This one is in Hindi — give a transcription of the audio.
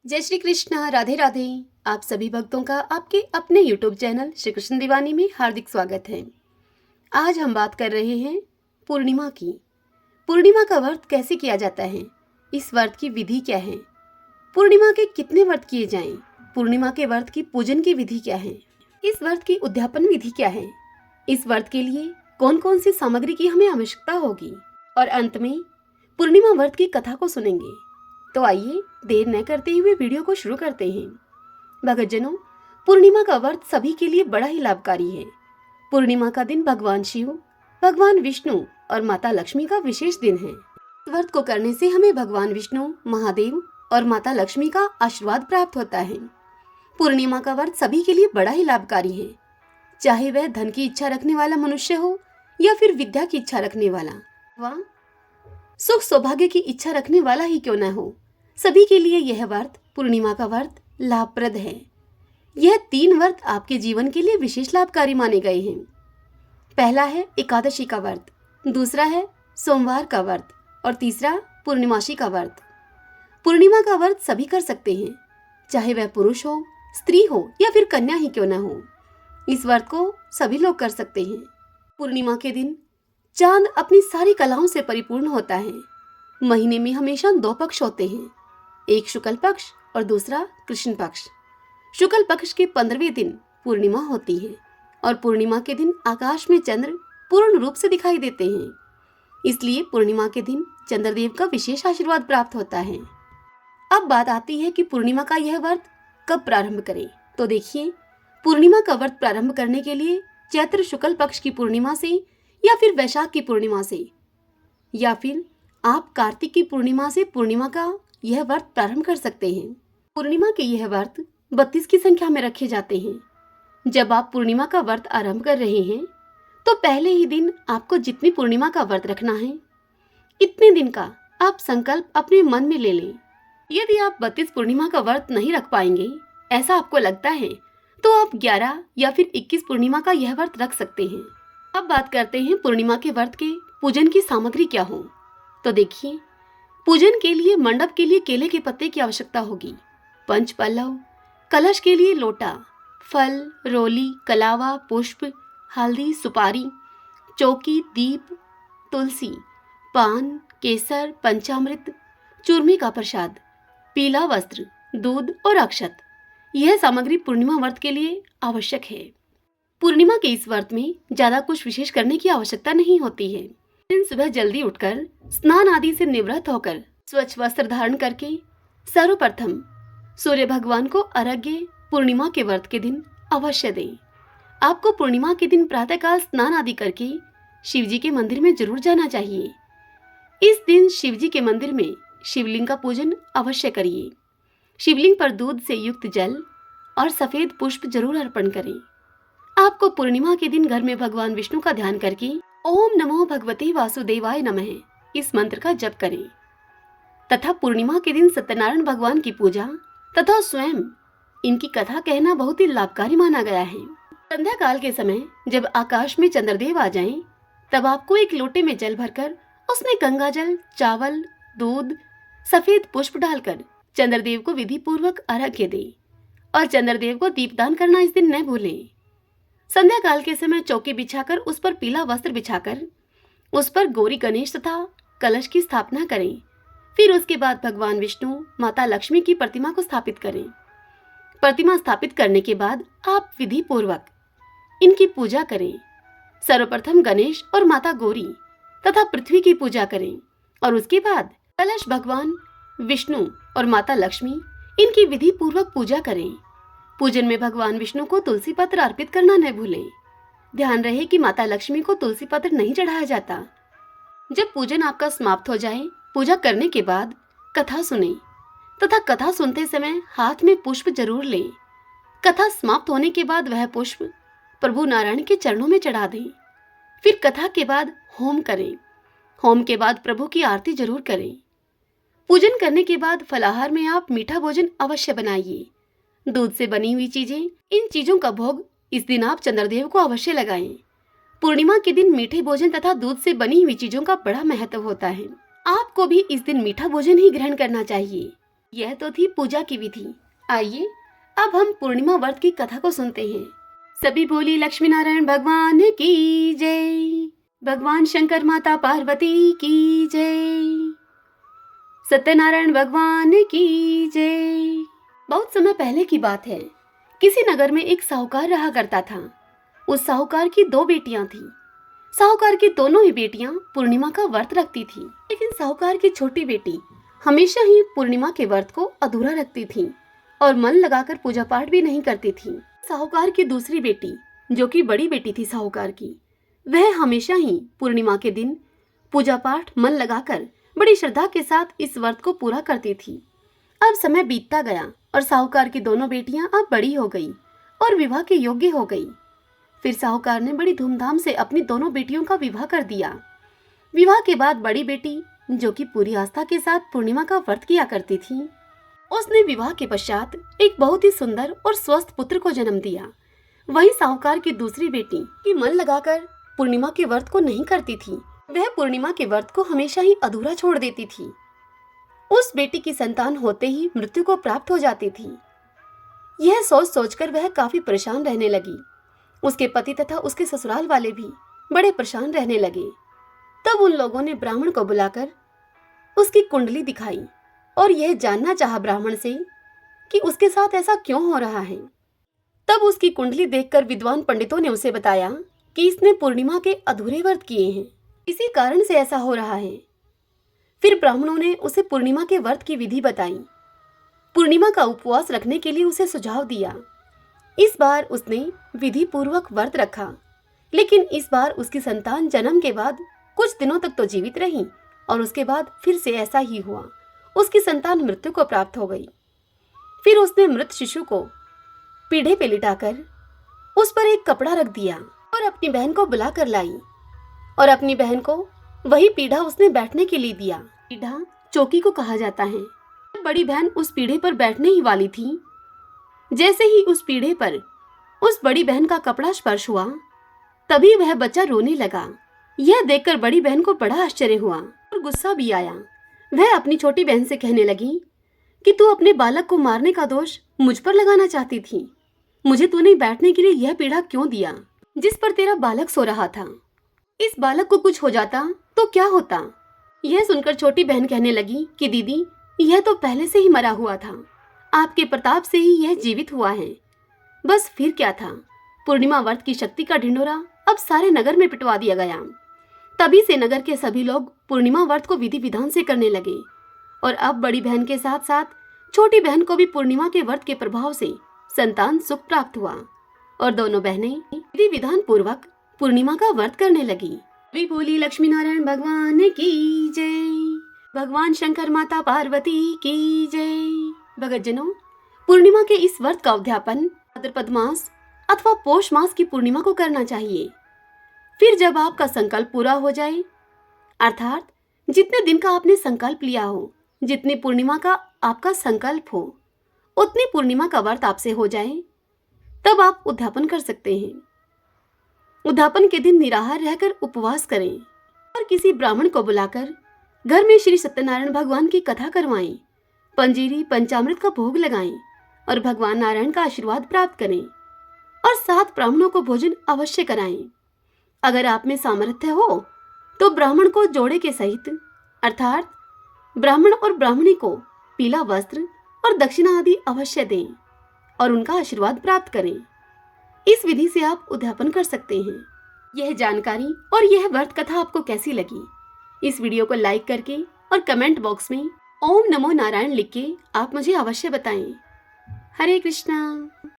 जय श्री कृष्णा, राधे राधे। आप सभी भक्तों का आपके अपने YouTube चैनल श्री कृष्ण दीवानी में हार्दिक स्वागत है। आज हम बात कर रहे हैं पूर्णिमा की। पूर्णिमा का व्रत कैसे किया जाता है, इस व्रत की विधि क्या है, पूर्णिमा के कितने व्रत किए जाएं, पूर्णिमा के व्रत की पूजन की विधि क्या है, इस व्रत की उद्यापन विधि क्या है, इस व्रत के लिए कौन कौन सी सामग्री की हमें आवश्यकता होगी, और अंत में पूर्णिमा व्रत की कथा को सुनेंगे। तो आइए देर न करते हुए वीडियो को शुरू करते हैं। भक्तजनों, पूर्णिमा का व्रत सभी के लिए बड़ा ही लाभकारी है। पूर्णिमा का दिन भगवान शिव, भगवान विष्णु और माता लक्ष्मी का विशेष दिन है। इस व्रत को करने से हमें भगवान विष्णु, महादेव और माता लक्ष्मी का आशीर्वाद प्राप्त होता है। पूर्णिमा का व्रत सभी के लिए बड़ा ही लाभकारी है, चाहे वह धन की इच्छा रखने वाला मनुष्य हो या फिर विद्या की इच्छा रखने वाला, व सुख सौभाग्य की इच्छा रखने वाला ही क्यों न हो, सभी के लिए यह व्रत, पूर्णिमा का व्रत, लाभप्रद है। यह 3 व्रत आपके जीवन के लिए विशेष लाभकारी माने गए हैं। पहला है एकादशी का व्रत, दूसरा है सोमवार का व्रत और तीसरा पूर्णिमासी का व्रत। पूर्णिमा का व्रत सभी कर सकते हैं, चाहे वह पुरुष हो, स्त्री हो या फिर कन्या ही क्यों न हो। इस व्रत को सभी लोग कर सकते हैं। पूर्णिमा के दिन चांद अपनी सारी कलाओं से परिपूर्ण होता है। महीने में हमेशा 2 पक्ष होते हैं, एक शुक्ल पक्ष और दूसरा कृष्ण पक्ष। शुक्ल पक्ष के 15वें दिन पूर्णिमा होती है और पूर्णिमा के दिन आकाश में चंद्र पूर्ण रूप से दिखाई देते हैं। इसलिए पूर्णिमा के दिन चंद्रदेव का विशेष आशीर्वाद प्राप्त होता है। अब बात आती है कि पूर्णिमा का यह व्रत कब प्रारंभ करें। तो देखिए, पूर्णिमा का व्रत प्रारंभ करने के लिए चैत्र शुक्ल पक्ष की पूर्णिमा से या फिर वैशाख की पूर्णिमा से, या फिर आप कार्तिक की पूर्णिमा से पूर्णिमा का यह व्रत प्रारंभ कर सकते हैं। पूर्णिमा के यह व्रत 32 की संख्या में रखे जाते हैं। जब आप पूर्णिमा का व्रत आरंभ कर रहे हैं तो पहले ही दिन आपको जितनी पूर्णिमा का व्रत रखना है, इतने दिन का आप संकल्प अपने मन में ले लें। यदि आप 32 पूर्णिमा का व्रत नहीं रख पाएंगे, ऐसा आपको लगता है, तो आप 11 या फिर 21 पूर्णिमा का यह व्रत रख सकते हैं। अब बात करते हैं पूर्णिमा के व्रत के पूजन की सामग्री क्या हो। तो देखिए, पूजन के लिए मंडप के लिए केले के पत्ते की आवश्यकता होगी, पंच पल्लव, कलश के लिए लोटा, फल, रोली, कलावा, पुष्प, हल्दी, सुपारी, चौकी, दीप, तुलसी, पान, केसर, पंचामृत, चूरमे का प्रसाद, पीला वस्त्र, दूध और अक्षत। यह सामग्री पूर्णिमा व्रत के लिए आवश्यक है। पूर्णिमा के इस व्रत में ज्यादा कुछ विशेष करने की आवश्यकता नहीं होती है। दिन सुबह जल्दी उठकर स्नान आदि से निवृत्त होकर स्वच्छ वस्त्र धारण करके सर्वप्रथम सूर्य भगवान को अर्घ्य पूर्णिमा के व्रत के दिन अवश्य दें। आपको पूर्णिमा के दिन प्रातःकाल स्नान आदि करके शिवजी के मंदिर में जरूर जाना चाहिए। इस दिन शिवजी के मंदिर में शिवलिंग का पूजन अवश्य करिए। शिवलिंग पर दूध से युक्त जल और सफेद पुष्प जरूर अर्पण करें। आपको पूर्णिमा के दिन घर में भगवान विष्णु का ध्यान करके ओम नमो भगवते वासुदेवाय नमः इस मंत्र का जप करें तथा पूर्णिमा के दिन सत्यनारायण भगवान की पूजा तथा स्वयं इनकी कथा कहना बहुत ही लाभकारी माना गया है। संध्या काल के समय जब आकाश में चंद्रदेव आ जाएं, तब आपको एक लोटे में जल भरकर उसमें गंगा जल, चावल, दूध, सफेद पुष्प डालकर चंद्रदेव को विधि पूर्वक अर्घ्य दें और चंद्रदेव को दीपदान करना इस दिन न भूलें। संध्या काल के समय चौकी बिछाकर उस पर पीला वस्त्र बिछाकर उस पर गौरी, गणेश तथा कलश की स्थापना करें। फिर उसके बाद भगवान विष्णु, माता लक्ष्मी की प्रतिमा को स्थापित करें। प्रतिमा स्थापित करने के बाद आप विधि पूर्वक इनकी पूजा करें। सर्वप्रथम गणेश और माता गौरी तथा पृथ्वी की पूजा करें और उसके बाद कलश, भगवान विष्णु और माता लक्ष्मी इनकी विधि पूर्वक पूजा करें। पूजन में भगवान विष्णु को तुलसी पत्र अर्पित करना न भूलें। ध्यान रहे कि माता लक्ष्मी को तुलसी पत्र नहीं चढ़ाया जाता। जब पूजन आपका समाप्त हो जाए, पूजा करने के बाद कथा सुने तथा कथा सुनते समय हाथ में पुष्प जरूर लें। कथा समाप्त होने के बाद वह पुष्प प्रभु नारायण के चरणों में चढ़ा दें। फिर कथा के बाद होम करें। होम के बाद प्रभु की आरती जरूर करें। पूजन करने के बाद फलाहार में आप मीठा भोजन अवश्य बनाइए। दूध से बनी हुई चीजें, इन चीजों का भोग इस दिन आप चंद्रदेव को अवश्य लगाएं। पूर्णिमा के दिन मीठे भोजन तथा दूध से बनी हुई चीजों का बड़ा महत्व होता है। आपको भी इस दिन मीठा भोजन ही ग्रहण करना चाहिए। यह तो थी पूजा की विधि। आइए अब हम पूर्णिमा व्रत की कथा को सुनते हैं। सभी बोली लक्ष्मी नारायण भगवान की जय, भगवान शंकर माता पार्वती की जय, सत्यनारायण भगवान की जय। बहुत समय पहले की बात है। किसी नगर में एक साहूकार रहा करता था। उस साहूकार की 2 बेटियां थीं। साहूकार की दोनों ही बेटियां पूर्णिमा का व्रत रखती थीं, लेकिन साहूकार की छोटी बेटी हमेशा ही पूर्णिमा के व्रत को अधूरा रखती थी और मन लगाकर पूजा पाठ भी नहीं करती थी। साहूकार की दूसरी बेटी, जो कि बड़ी बेटी थी साहूकार की, वह हमेशा ही पूर्णिमा के दिन पूजा पाठ मन लगाकर बड़ी श्रद्धा के साथ इस व्रत को पूरा करती थी। अब समय बीतता गया और साहूकार की दोनों बेटियां अब बड़ी हो गई और विवाह के योग्य हो गई। फिर साहूकार ने बड़ी धूमधाम से अपनी दोनों बेटियों का विवाह कर दिया। विवाह के बाद बड़ी बेटी, जो कि पूरी आस्था के साथ पूर्णिमा का व्रत किया करती थी, उसने विवाह के पश्चात एक बहुत ही सुंदर और स्वस्थ पुत्र को जन्म दिया। वहीं साहूकार की दूसरी बेटी की मन लगाकर पूर्णिमा के व्रत को नहीं करती थी। वह पूर्णिमा के व्रत को हमेशा ही अधूरा छोड़ देती थी। उस बेटी की संतान होते ही मृत्यु को प्राप्त हो जाती थी। यह सोच सोचकर वह काफी परेशान रहने लगी। उसके पति तथा उसके ससुराल वाले भी बड़े परेशान रहने लगे। तब उन लोगों ने ब्राह्मण को बुलाकर उसकी कुंडली दिखाई और यह जानना चाहा ब्राह्मण से कि उसके साथ ऐसा क्यों हो रहा है। तब उसकी कुंडली देखकर विद्वान पंडितों ने उसे बताया कि इसने पूर्णिमा के अधूरे व्रत किए हैं, इसी कारण से ऐसा हो रहा है। फिर ब्राह्मणों ने उसे पूर्णिमा के व्रत की विधि बताई। पूर्णिमा का उपवास रखने के लिए उसे सुझाव दिया। इस बार उसने विधि पूर्वक व्रत रखा, लेकिन इस बार उसकी संतान जन्म के बाद कुछ दिनों तक तो जीवित रही और उसके बाद फिर से ऐसा ही हुआ। उसकी संतान मृत्यु को प्राप्त हो गई। फिर उसने मृत शिशु को पीढ़े पे लिटाकर उस पर एक कपड़ा रख दिया और अपनी बहन को बुला कर लाई और अपनी बहन को वही पीढ़ा उसने बैठने के लिए दिया। पीढ़ा चौकी को कहा जाता है। बड़ी बहन उस पीढ़े पर बैठने ही वाली थी। जैसे ही उस पीढ़े पर उस बड़ी बहन का कपड़ा स्पर्श हुआ, तभी वह बच्चा रोने लगा। यह देखकर बड़ी बहन को बड़ा आश्चर्य हुआ और गुस्सा भी आया। वह अपनी छोटी बहन से कहने लगी कि तू अपने बालक को मारने का दोष मुझ पर लगाना चाहती थी। मुझे तूने बैठने के लिए यह पीढ़ा क्यों दिया जिस पर तेरा बालक सो रहा था? इस बालक को कुछ हो जाता तो क्या होता? यह सुनकर छोटी बहन कहने लगी कि दीदी, यह तो पहले से ही मरा हुआ था। आपके प्रताप से ही यह जीवित हुआ है। बस फिर क्या था? पूर्णिमा व्रत की शक्ति का ढिंढोरा अब सारे नगर में पिटवा दिया गया। तभी से नगर के सभी लोग पूर्णिमा व्रत को विधि विधान से करने लगे और अब बड़ी बहन के साथ साथ छोटी बहन को भी पूर्णिमा के व्रत के प्रभाव से संतान सुख प्राप्त हुआ और दोनों बहनें विधि विधान पूर्वक पूर्णिमा का व्रत करने लगी। वे बोली लक्ष्मी नारायण भगवान की जय, भगवान शंकर माता पार्वती की जय। भगतजनों, पूर्णिमा के इस व्रत का उद्यापन भाद्रपद मास अथवा पौष मास की पूर्णिमा को करना चाहिए। फिर जब आपका संकल्प पूरा हो जाए, अर्थात जितने दिन का आपने संकल्प लिया हो, जितनी पूर्णिमा का आपका संकल्प हो, उतनी पूर्णिमा का व्रत आपसे हो जाए, तब आप उद्यापन कर सकते हैं। उद्यापन के दिन निराहार रहकर उपवास करें और किसी ब्राह्मण को बुलाकर घर में श्री सत्यनारायण भगवान की कथा करवाएं, पंजीरी पंचामृत का भोग लगाएं और भगवान नारायण का आशीर्वाद प्राप्त करें और 7 ब्राह्मणों को भोजन अवश्य कराएं। अगर आप में सामर्थ्य हो तो ब्राह्मण को जोड़े के सहित, अर्थात ब्राह्मण और ब्राह्मणी को पीला वस्त्र और दक्षिणा आदि अवश्य दें और उनका आशीर्वाद प्राप्त करें। इस विधि से आप उद्यापन कर सकते हैं। यह जानकारी और यह व्रत कथा आपको कैसी लगी? इस वीडियो को लाइक करके और कमेंट बॉक्स में ओम नमो नारायण लिख के आप मुझे अवश्य बताएं। हरे कृष्णा।